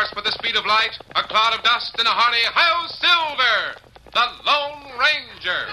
horse with the speed of light, a cloud of dust, and a hearty "Hi-Yo Silver!" The Lone Ranger.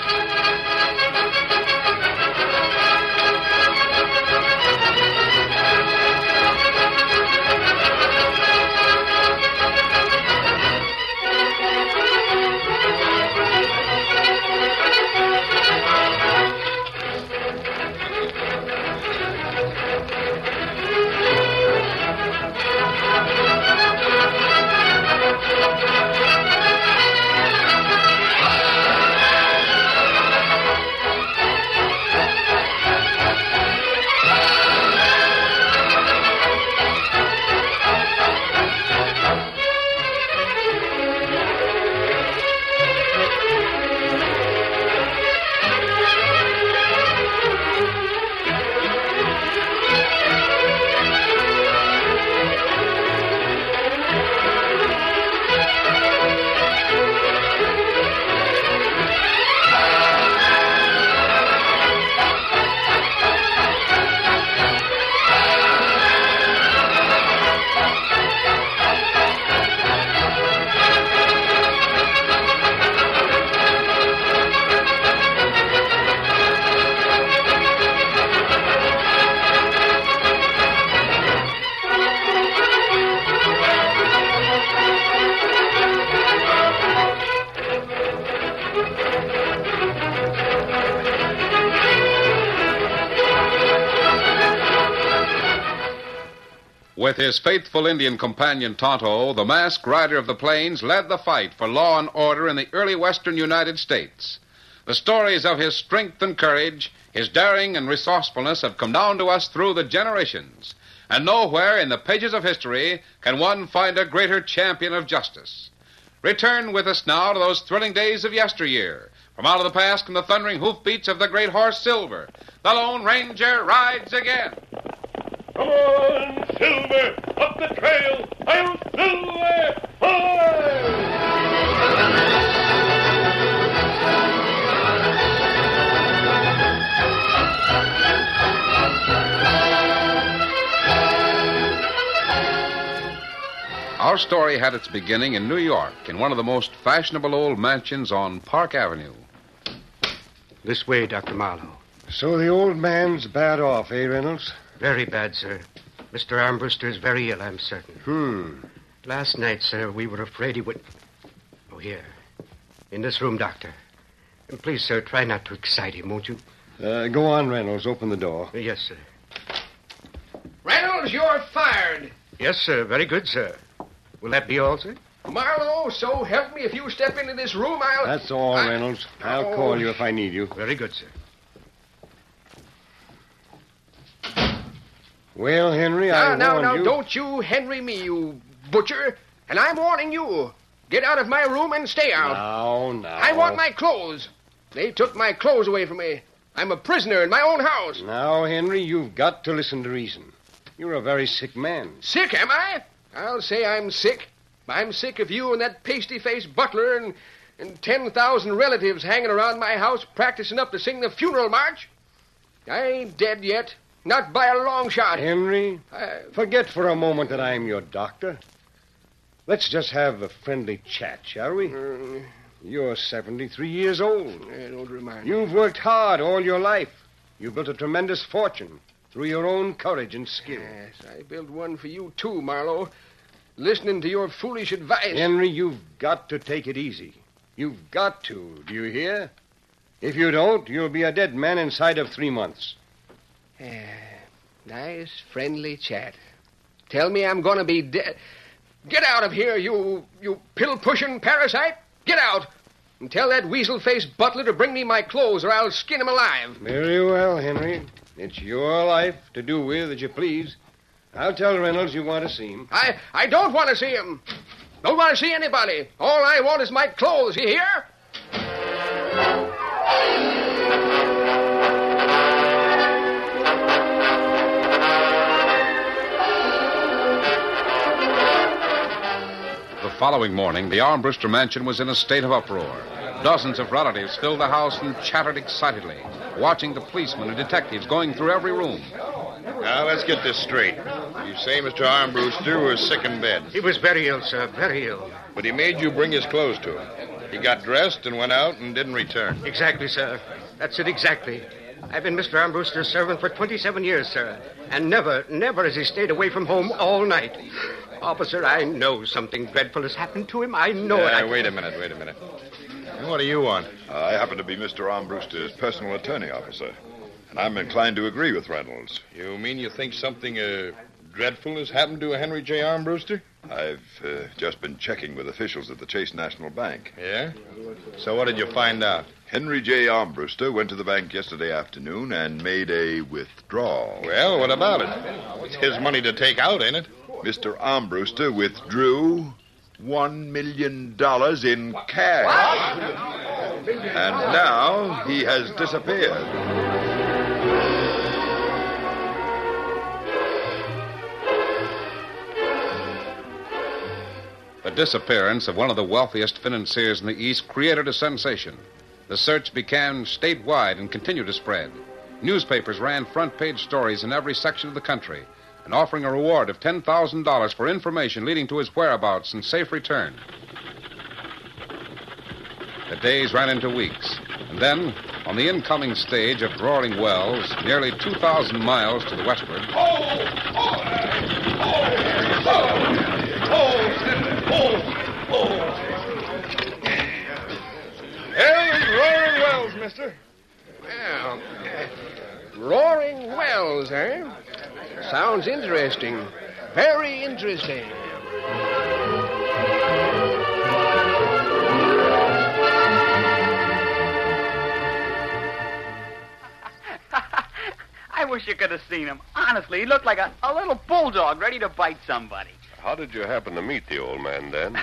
With his faithful Indian companion Tonto, the masked rider of the plains led the fight for law and order in the early western United States. The stories of his strength and courage, his daring and resourcefulness have come down to us through the generations. And nowhere in the pages of history can one find a greater champion of justice. Return with us now to those thrilling days of yesteryear. From out of the past come the thundering hoofbeats of the great horse Silver. The Lone Ranger rides again. Come on, Silver! Up the trail! I'll Silver! Hi! Our story had its beginning in New York, in one of the most fashionable old mansions on Park Avenue. This way, Dr. Marlowe. So the old man's bad off, eh, Reynolds? Very bad, sir. Mr. Armbruster is very ill, I'm certain. Last night, sir, we were afraid he would... Oh, here. In this room, Doctor. And please, sir, try not to excite him, won't you? Go on, Reynolds. Open the door. Yes, sir. Reynolds, you're fired. Yes, sir. Very good, sir. Will that be all, sir? Marlowe, so help me, if you step into this room, I'll... That's all, Reynolds. I'll call you if I need you. Very good, sir. Well, Henry, I warned you... Now, don't you Henry me, you butcher. And I'm warning you. Get out of my room and stay out. Now. I want my clothes. They took my clothes away from me. I'm a prisoner in my own house. Now, Henry, you've got to listen to reason. You're a very sick man. Sick, am I? I'll say I'm sick. I'm sick of you and that pasty-faced butler and 10,000 relatives hanging around my house practicing up to sing the funeral march. I ain't dead yet. Not by a long shot. Henry, forget for a moment that I'm your doctor. Let's just have a friendly chat, shall we? You're 73 years old. Don't remind me. You've worked hard all your life. You built a tremendous fortune through your own courage and skill. Yes, I built one for you, too, Marlowe. Listening to your foolish advice. Henry, you've got to take it easy. You've got to. Do you hear? If you don't, you'll be a dead man inside of 3 months. Nice, friendly chat. Tell me I'm going to be dead. Get out of here, you pill-pushing parasite. Get out. And tell that weasel-faced butler to bring me my clothes or I'll skin him alive. Very well, Henry. It's your life to do with as you please. I'll tell Reynolds you want to see him. I don't want to see him. Don't want to see anybody. All I want is my clothes, you hear? The following morning, the Armbruster mansion was in a state of uproar. Dozens of relatives filled the house and chattered excitedly, watching the policemen and detectives going through every room. Now, let's get this straight. You say Mr. Armbruster was sick in bed, He was very ill, sir, very ill. but he made you bring his clothes to him. He got dressed and went out and didn't return. Exactly, sir. That's it, exactly. I've been Mr. Armbruster's servant for 27 years, sir. And never has he stayed away from home all night. Officer, I know something dreadful has happened to him. I know it. Wait a minute. What do you want? I happen to be Mr. Armbruster's personal attorney, officer. And I'm inclined to agree with Reynolds. You mean you think something dreadful has happened to Henry J. Armbruster? I've just been checking with officials at the Chase National Bank. Yeah? So what did you find out? Henry J. Armbruster went to the bank yesterday afternoon and made a withdrawal. Well, what about it? It's his money to take out, ain't it? Mr. Armbruster withdrew $1 million in cash. And now he has disappeared. The disappearance of one of the wealthiest financiers in the East created a sensation. The search began statewide and continued to spread. Newspapers ran front-page stories in every section of the country and offering a reward of $10,000 for information leading to his whereabouts and safe return. The days ran into weeks, and then, on the incoming stage of Roaring Wells, nearly 2,000 miles to the westward, Roaring Wells, mister. Well, Roaring Wells, eh? Sounds interesting. Very interesting. I wish you could have seen him. Honestly, he looked like a little bulldog ready to bite somebody. How did you happen to meet the old man then?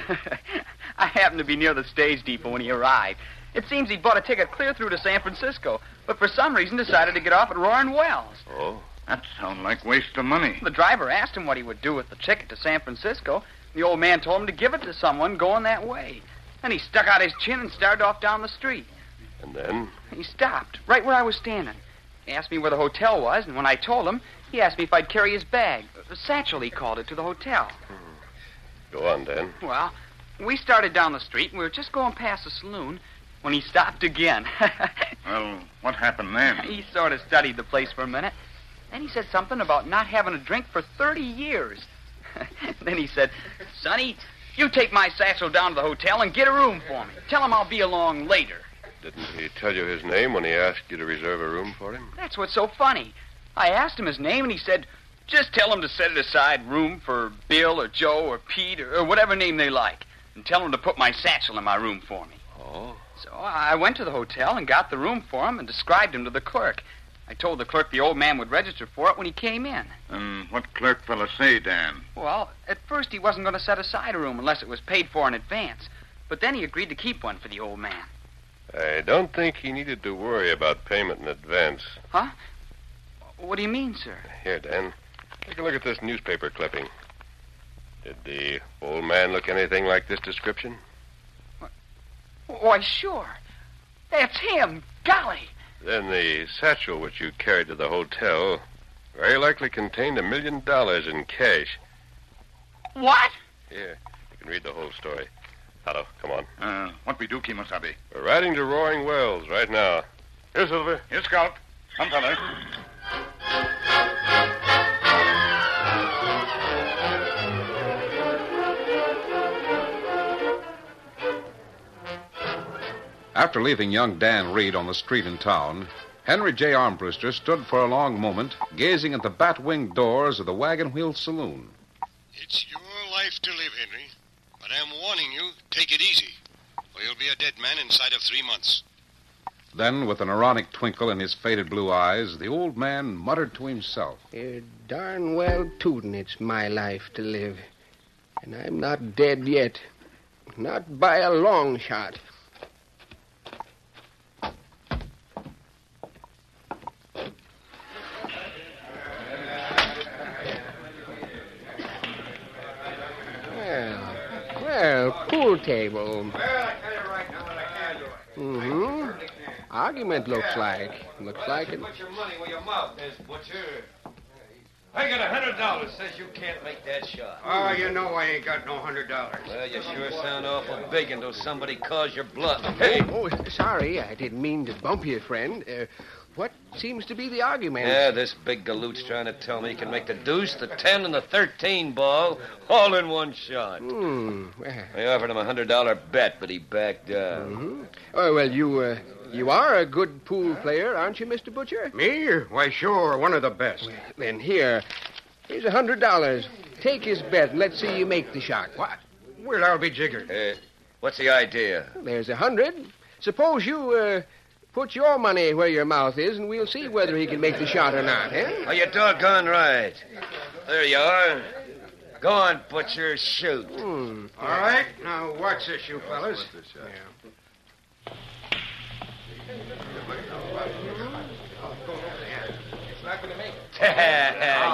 I happened to be near the stage depot when he arrived. It seems he bought a ticket clear through to San Francisco, but for some reason decided to get off at Roaring Wells. Oh? That sounds like waste of money. The driver asked him what he would do with the ticket to San Francisco. The old man told him to give it to someone going that way. Then he stuck out his chin and started off down the street. And then? He stopped right where I was standing. He asked me where the hotel was, and when I told him, he asked me if I'd carry his bag. A satchel, he called it, to the hotel. Go on, Dan. Well, we started down the street, and we were just going past the saloon when he stopped again. Well, what happened then? He sort of studied the place for a minute. Then he said something about not having a drink for 30 years. Then he said, Sonny, you take my satchel down to the hotel and get a room for me. Tell him I'll be along later. Didn't he tell you his name when he asked you to reserve a room for him? That's what's so funny. I asked him his name, and he said, just tell him to set it aside room for Bill or Joe or Pete or whatever name they like, and tell him to put my satchel in my room for me. Oh? So I went to the hotel and got the room for him and described him to the clerk. I told the clerk the old man would register for it when he came in. And what clerk fella say, Dan? Well, at first he wasn't going to set aside a room unless it was paid for in advance. But then he agreed to keep one for the old man. I don't think he needed to worry about payment in advance. Huh? What do you mean, sir? Here, Dan, take a look at this newspaper clipping. Did the old man look anything like this description? Why, sure. That's him. Golly. Then the satchel which you carried to the hotel very likely contained $1 million in cash. What? Here, you can read the whole story. Otto, come on. What we do, Kemosabe? We're riding to Roaring Wells right now. Here, Silver. Here, Scout. Come, fella. After leaving young Dan Reed on the street in town, Henry J. Armbruster stood for a long moment, gazing at the bat-winged doors of the Wagon Wheel Saloon. It's your life to live, Henry. But I'm warning you, take it easy, or you'll be a dead man inside of 3 months. Then, with an ironic twinkle in his faded blue eyes, the old man muttered to himself. You're darn well tootin' it's my life to live. And I'm not dead yet. Not by a long shot. Well, pool table. Well, I tell you right now that I can't do it. Mm-hmm. Argument looks like. Looks like it. Put your money where your mouth is, Butcher. I got $100. Says you can't make that shot. Oh, you know I ain't got no $100. Well, you sure sound awful big until somebody calls your bluff. Hey! Oh, sorry. I didn't mean to bump you, friend. What seems to be the argument? Yeah, this big galoot's trying to tell me he can make the deuce, the 10, and the 13 ball all in one shot. Well. I offered him a $100 bet, but he backed down. Mm-hmm. Oh, well, you are a good pool player, aren't you, Mr. Butcher? Me? Why, sure. One of the best. Well, then here's $100. Take his bet and let's see you make the shot. What? Well, I'll be jiggered. What's the idea? There's 100. Suppose you put your money where your mouth is, and we'll see whether he can make the shot or not, eh? Oh, you're doggone right. There you are. Go on, Butcher, shoot. All right. Now, watch this, you fellas.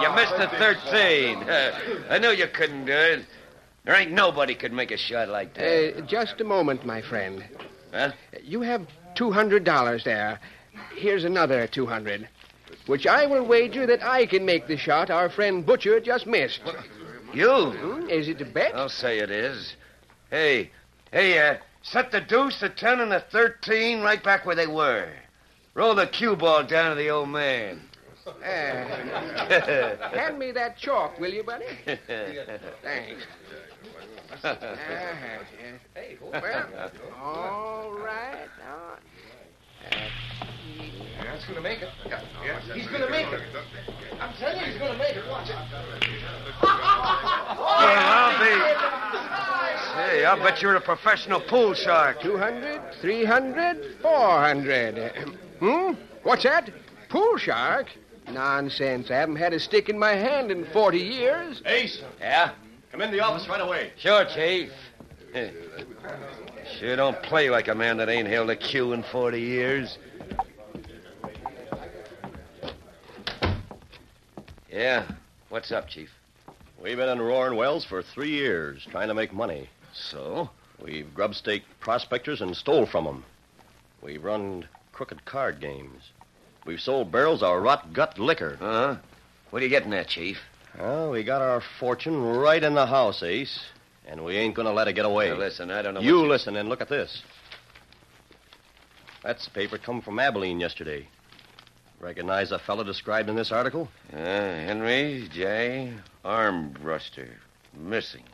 You missed the 13. I knew you couldn't do it. There ain't nobody could make a shot like that. Just a moment, my friend. Huh? You have $200 there. Here's another 200, which I will wager that I can make the shot our friend Butcher just missed. You? Is it a bet? I'll say it is. Hey, set the deuce, the 10, and the 13 right back where they were. Roll the cue ball down to the old man. Hand me that chalk, will you, buddy? Thanks. Well, all right. That's going to make it. Yeah. He's going to make it. I'm telling you, he's going to make it. Watch it. I'll bet you're a professional pool shark. 200, 300, 400. What's that? Pool shark? Nonsense. I haven't had a stick in my hand in 40 years. Ace. Yeah? Come in the office right away. Sure, Chief. Sure don't play like a man that ain't held a cue in 40 years. Yeah? What's up, Chief? We've been in Roaring Wells for 3 years, trying to make money. So? We've grub-staked prospectors and stole from them. We've run crooked card games. We've sold barrels of rot-gut liquor. Uh-huh. What are you getting at, Chief? Well, we got our fortune right in the house, Ace. And we ain't going to let it get away. Now, listen, I don't know You listen and look at this. That's the paper come from Abilene yesterday. Recognize the fellow described in this article? Henry J. Armbruster. Missing.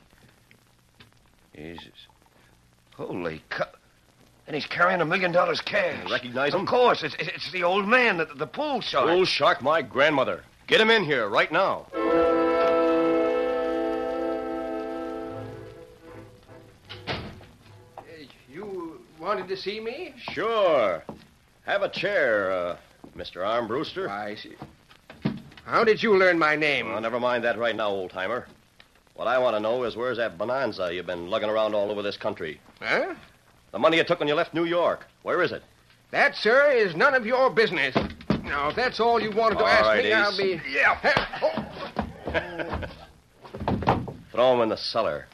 Jesus. Holy cow. And he's carrying $1 million cash. Recognize him? Of course. It's the old man, the pool shark. Pool shark, my grandmother. Get him in here right now. You wanted to see me? Sure. Have a chair, Mr. Armbruster. I see. How did you learn my name? Well, never mind that right now, old-timer. What I want to know is where's that bonanza you've been lugging around all over this country? Huh? The money you took when you left New York. Where is it? That, sir, is none of your business. Now, if that's all you wanted to All ask right, me, Ace. I'll be... Yeah. Throw him in the cellar.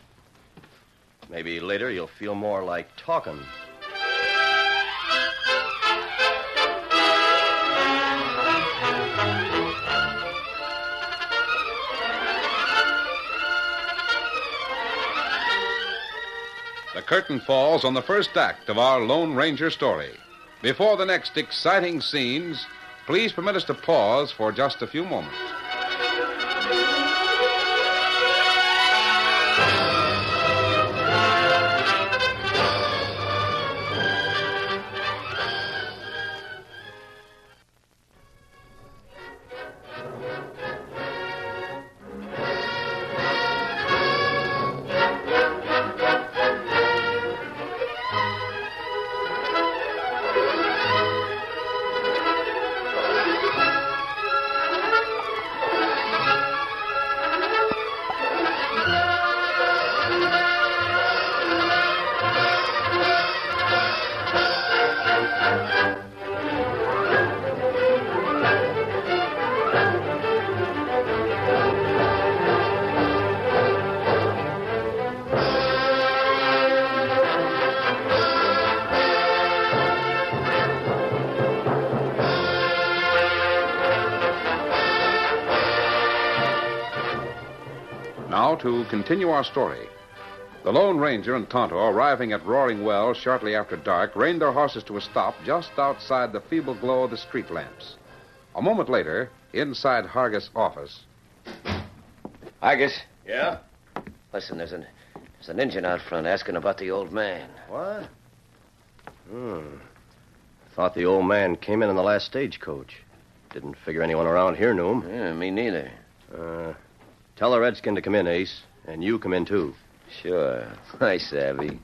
Maybe later you'll feel more like talking. The curtain falls on the first act of our Lone Ranger story. Before the next exciting scenes, please permit us to pause for just a few moments. Now, to continue our story. The Lone Ranger and Tonto, arriving at Roaring Wells shortly after dark, reined their horses to a stop just outside the feeble glow of the street lamps. A moment later, inside Hargis' office. Hargis? Yeah? Listen, there's an Indian out front asking about the old man. What? Thought the old man came in the last stagecoach. Didn't figure anyone around here knew him. Yeah, me neither. Tell the redskin to come in, Ace. And you come in, too. Sure. I savvy.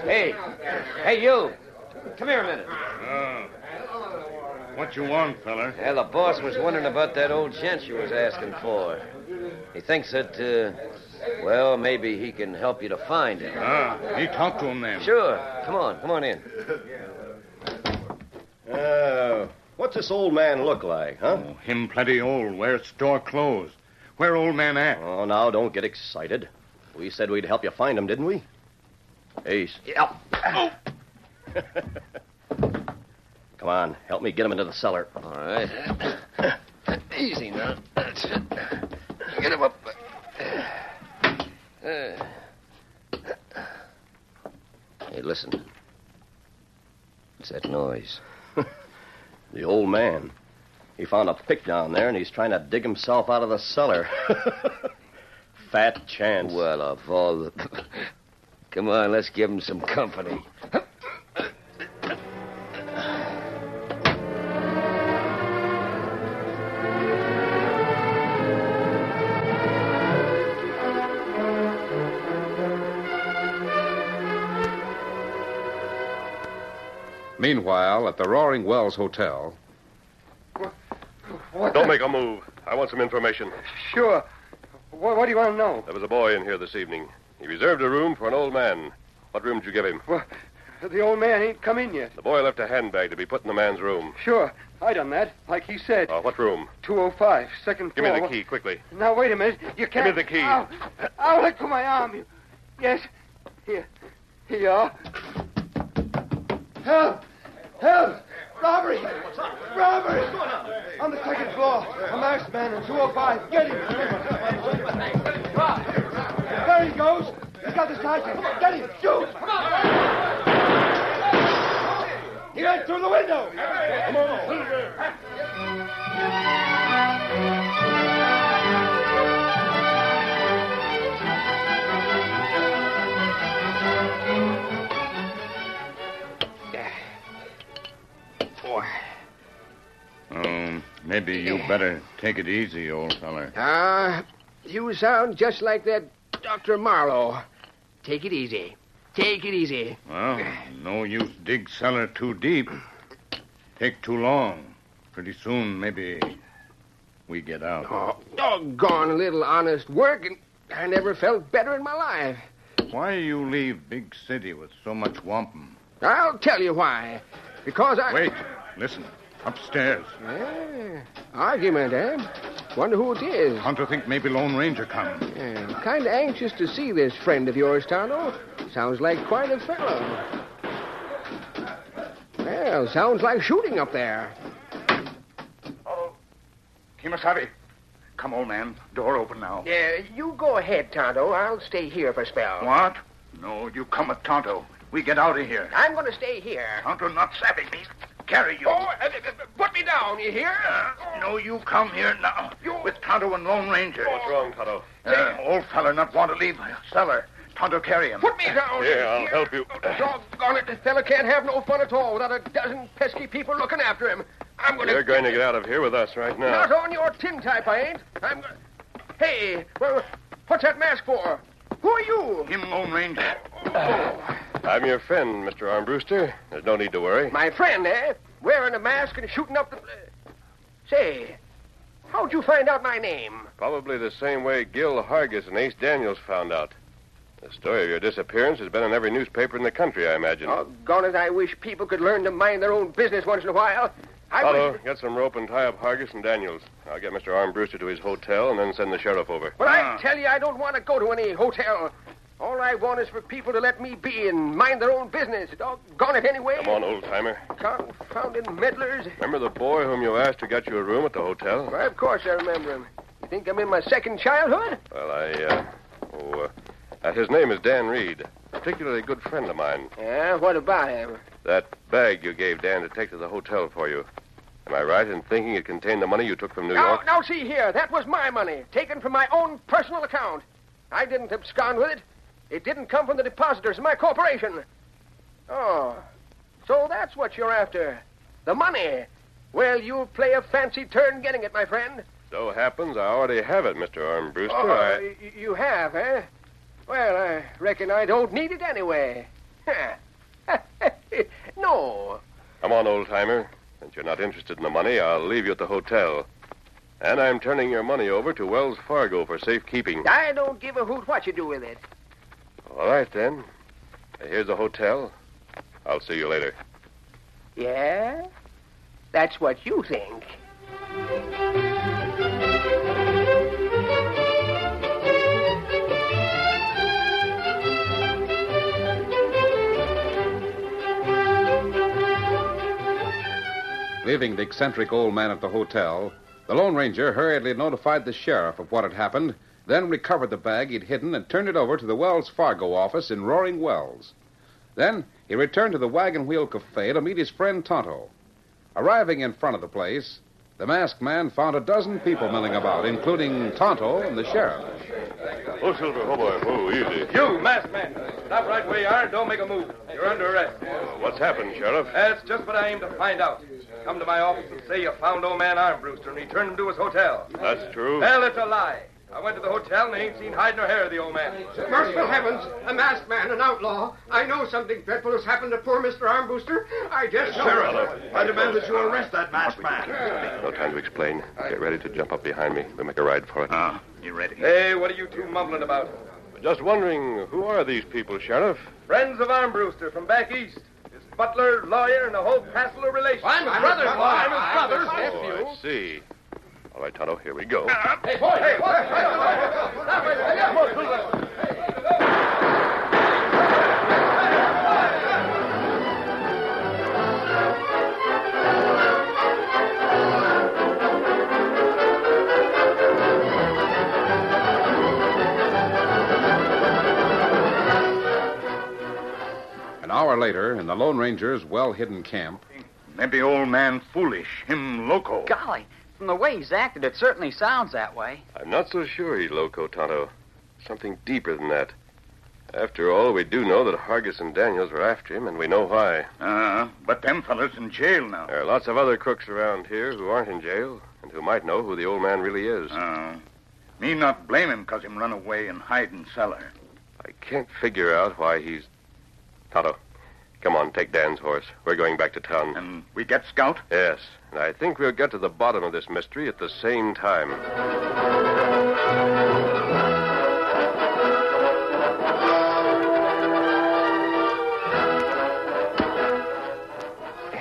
Hey, you. Come here a minute. What you want, feller? Yeah, the boss was wondering about that old gent you was asking for. He thinks that, well, maybe he can help you to find him. He talked to him then. Sure. Come on in. What's this old man look like, huh? Oh, him plenty old, wears store clothes. Where old man at? Oh, now, don't get excited. We said we'd help you find him, didn't we? Ace. Yeah. Oh. Come on, help me get him into the cellar. All right. Easy now. That's it. Get him up. Hey, listen. What's that noise? The old man. He found a pick down there, and he's trying to dig himself out of the cellar. Fat chance. Well, of all the... Come on, let's give him some company. Meanwhile, at the Roaring Wells Hotel. Don't make a move. I want some information. Sure. What do you want to know? There was a boy in here this evening. He reserved a room for an old man. What room did you give him? Well, the old man ain't come in yet. The boy left a handbag to be put in the man's room. Sure. I done that, like he said. What room? 205, second Give floor. me the key, quickly. Now, wait a minute. You can't... Give me the key. Ow, let go my arm. Yes. Here you are. Help! Robbery! Robbery! On the second floor. A masked man in 205. Get him! There he goes. He's got the sergeant. Get him! Shoot! Come on! He went through the window. Come on. Maybe you better take it easy, old feller. You sound just like that Dr. Marlowe. Take it easy. Take it easy. Well, no use dig cellar too deep. Take too long. Pretty soon, maybe we get out. Oh, doggone little honest work, and I never felt better in my life. Why you leave big city with so much wampum? I'll tell you why. Because I... Wait, listen. Upstairs. Yeah. Argument, eh? Wonder who it is. Tonto think maybe Lone Ranger come. Yeah, kind of anxious to see this friend of yours, Tonto. Sounds like quite a fellow. Well, sounds like shooting up there. Oh, Kimasabi. Come, old man. Door open now. Yeah, you go ahead, Tonto. I'll stay here for a spell. What? No, you come with Tonto. We get out of here. I'm going to stay here. Tonto not savvy me. Carry you. Oh, put me down, you hear? No, you come here now. You with Tonto and Lone Ranger. What's wrong, Tonto? Old feller not want to leave cellar. Tonto carry him. Put me down. Here, I'll help you. Doggone it, the fella can't have no fun at all without a dozen pesky people looking after him. You're going to get out of here with us right now. Not on your tin type, I ain't. I'm going... Hey, well, what's that mask for? Who are you? Him Lone Ranger. Oh. I'm your friend, Mr. Armbruster. There's no need to worry. My friend, eh? Wearing a mask and shooting up the... Say, how'd you find out my name? Probably the same way Gil Hargis and Ace Daniels found out. The story of your disappearance has been in every newspaper in the country, I imagine. Doggone it, I wish people could learn to mind their own business once in a while. Otto, get some rope and tie up Hargis and Daniels. I'll get Mr. Armbruster to his hotel and then send the sheriff over. But I tell you, I don't want to go to any hotel. All I want is for people to let me be and mind their own business. Doggone it anyway. Come on, old-timer. Confounded meddlers. Remember the boy whom you asked to get you a room at the hotel? Why, of course I remember him. You think I'm in my second childhood? Well, his name is Dan Reed. A particularly good friend of mine. Yeah, what about him? That bag you gave Dan to take to the hotel for you. Am I right in thinking it contained the money you took from New York? Now, see here. That was my money, taken from my own personal account. I didn't abscond with it. It didn't come from the depositors of my corporation. Oh, so that's what you're after. The money. Well, you'll play a fancy turn getting it, my friend. So happens I already have it, Mr. Armbruster. You have, eh? Well, I reckon I don't need it anyway. No. Come on, old-timer. Since you're not interested in the money, I'll leave you at the hotel. And I'm turning your money over to Wells Fargo for safekeeping. I don't give a hoot what you do with it. All right, then. Here's the hotel. I'll see you later. Yeah? That's what you think. Leaving the eccentric old man at the hotel, the Lone Ranger hurriedly notified the sheriff of what had happened, then recovered the bag he'd hidden and turned it over to the Wells Fargo office in Roaring Wells. Then he returned to the Wagon Wheel Cafe to meet his friend Tonto. Arriving in front of the place, the masked man found a dozen people milling about, including Tonto and the sheriff. Oh, Silver, oh, boy. Oh, easy. You, masked man. Stop right where you are and don't make a move. You're under arrest. What's happened, Sheriff? That's just what I aim to find out. Come to my office and say you found old man Armbruster and returned him to his hotel. That's true. Well, it's a lie. I went to the hotel and I ain't seen hide nor hair of the old man. Merciful heavens, a masked man, an outlaw. I know something dreadful has happened to poor Mr. Armbruster. I just know. Sheriff, I demand that you arrest that masked man. No time to explain. Get ready to jump up behind me. We'll make a ride for it. You ready? Hey, what are you two mumbling about? Just wondering, who are these people, Sheriff? Friends of Armbruster from back east. His butler, lawyer, and a whole passel of relations. I'm his brother-in-law. I'm his brother's nephew. Oh, I see. All right, Tonto, here we go. Hey, boy, hey, An hour later, in the Lone Ranger's well-hidden camp, Maybe old man foolish, him loco. Golly, from the way he's acted, it certainly sounds that way. I'm not so sure he's loco, Tonto. Something deeper than that. After all, we do know that Hargis and Daniels were after him, and we know why. But them fellas in jail now. There are lots of other crooks around here who aren't in jail, and who might know who the old man really is. Me not blame him 'cause him run away and hide in cellar. I can't figure out why he's... Tonto, come on, take Dan's horse. We're going back to town. And we get Scout? Yes, and I think we'll get to the bottom of this mystery at the same time.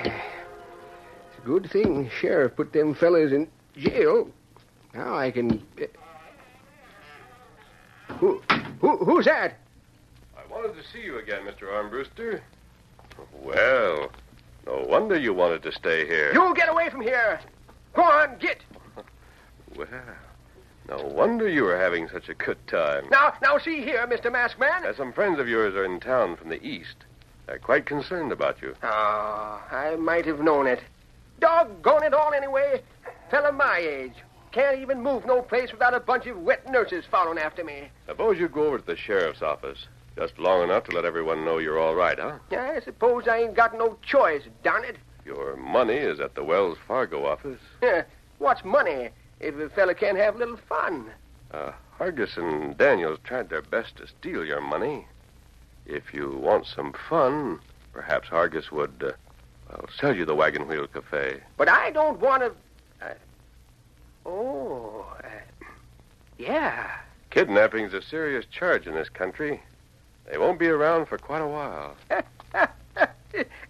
It's a good thing Sheriff put them fellas in jail. Now I can... Who's that? I wanted to see you again, Mr. Armbruster. Well, no wonder you wanted to stay here. You get away from here. Go on, get. Well, no wonder you were having such a good time. Now, see here, Mr. Masked Man. Some friends of yours are in town from the east. They're quite concerned about you. Oh, I might have known it. Doggone it all anyway. Fella my age. Can't even move no place without a bunch of wet nurses following after me. Suppose you go over to the sheriff's office. Just long enough to let everyone know you're all right, huh? I suppose I ain't got no choice, darn it. Your money is at the Wells Fargo office. What's money if a fella can't have a little fun? Hargis and Daniels tried their best to steal your money. If you want some fun, perhaps Hargis would, sell you the Wagon Wheel Cafe. But I don't want to... yeah. Kidnapping's a serious charge in this country. They won't be around for quite a while.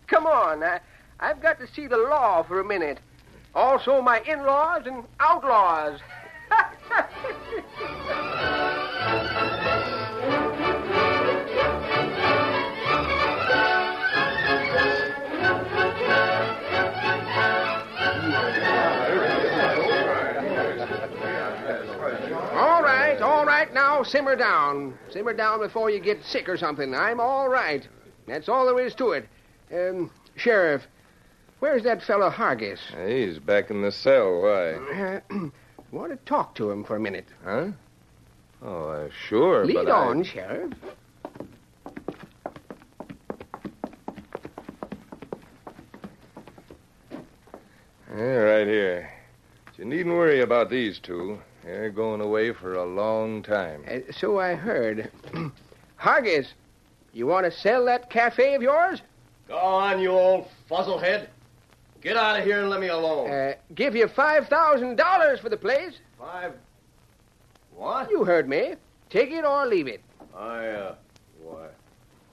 Come on. I've got to see the law for a minute. Also my in-laws and outlaws. all simmer down. Simmer down before you get sick or something. I'm all right. That's all there is to it. Sheriff, where's that fellow Hargis? He's back in the cell. Why? Want to talk to him for a minute. Huh? Oh, sure. Lead but on, Sheriff. Yeah, right here. But you needn't worry about these two. They're going away for a long time. So I heard. Hargis, you want to sell that cafe of yours? Go on, you old fuzzlehead. Get out of here and let me alone. Give you $5,000 for the place. What? You heard me. Take it or leave it.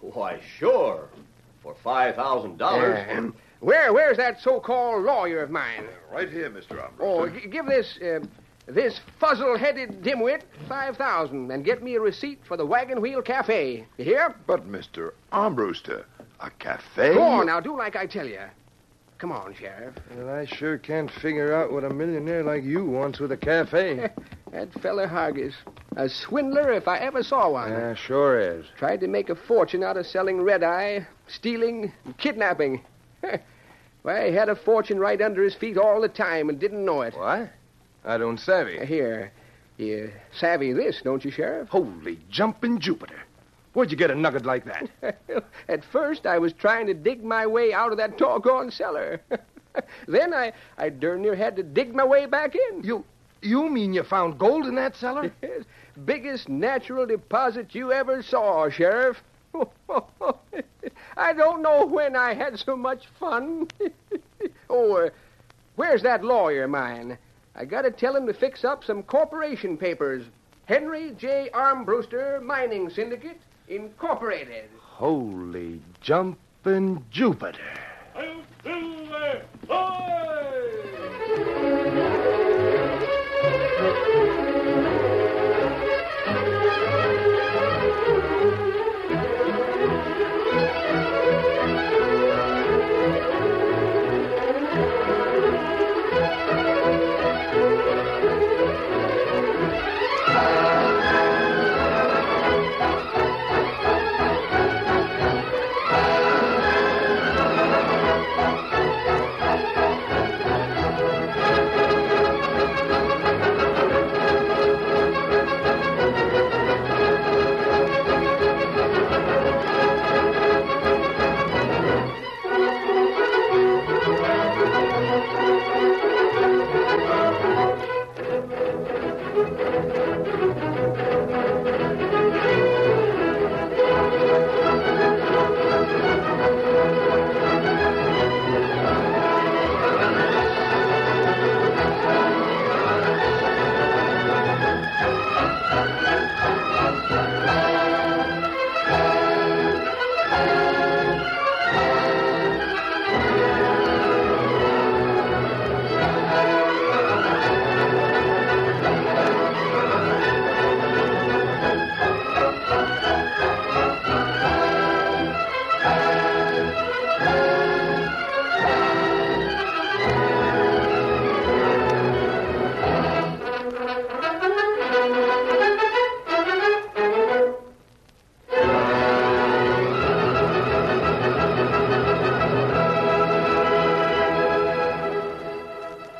Why, sure. For $5,000. Where's that so-called lawyer of mine? Right here, Mr. Armbruster. Oh, give this fuzzle-headed dimwit $5,000 and get me a receipt for the Wagon Wheel Cafe. You hear? But, Mr. Armbruster, a cafe? Go on now, do like I tell you. Come on, Sheriff. Well, I sure can't figure out what a millionaire like you wants with a cafe. That fella Hargis. A swindler if I ever saw one. Yeah, sure is. Tried to make a fortune out of selling red-eye, stealing, and kidnapping. Why, he had a fortune right under his feet all the time and didn't know it. What? I don't savvy. Here. You savvy this, don't you, Sheriff? Holy jumping Jupiter. Where'd you get a nugget like that? At first, I was trying to dig my way out of that doggone cellar. Then I darn near had to dig my way back in. You mean you found gold in that cellar? Yes. Biggest natural deposit you ever saw, Sheriff. I don't know when I had so much fun. Where's that lawyer of mine? I gotta tell him to fix up some corporation papers. Henry J. Armbruster Mining Syndicate, Incorporated. Holy jumping Jupiter.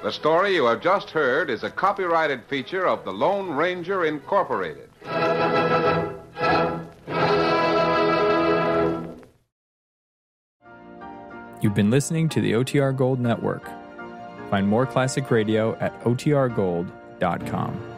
The story you have just heard is a copyrighted feature of the Lone Ranger Incorporated. You've been listening to the OTR Gold Network. Find more classic radio at otrgold.com.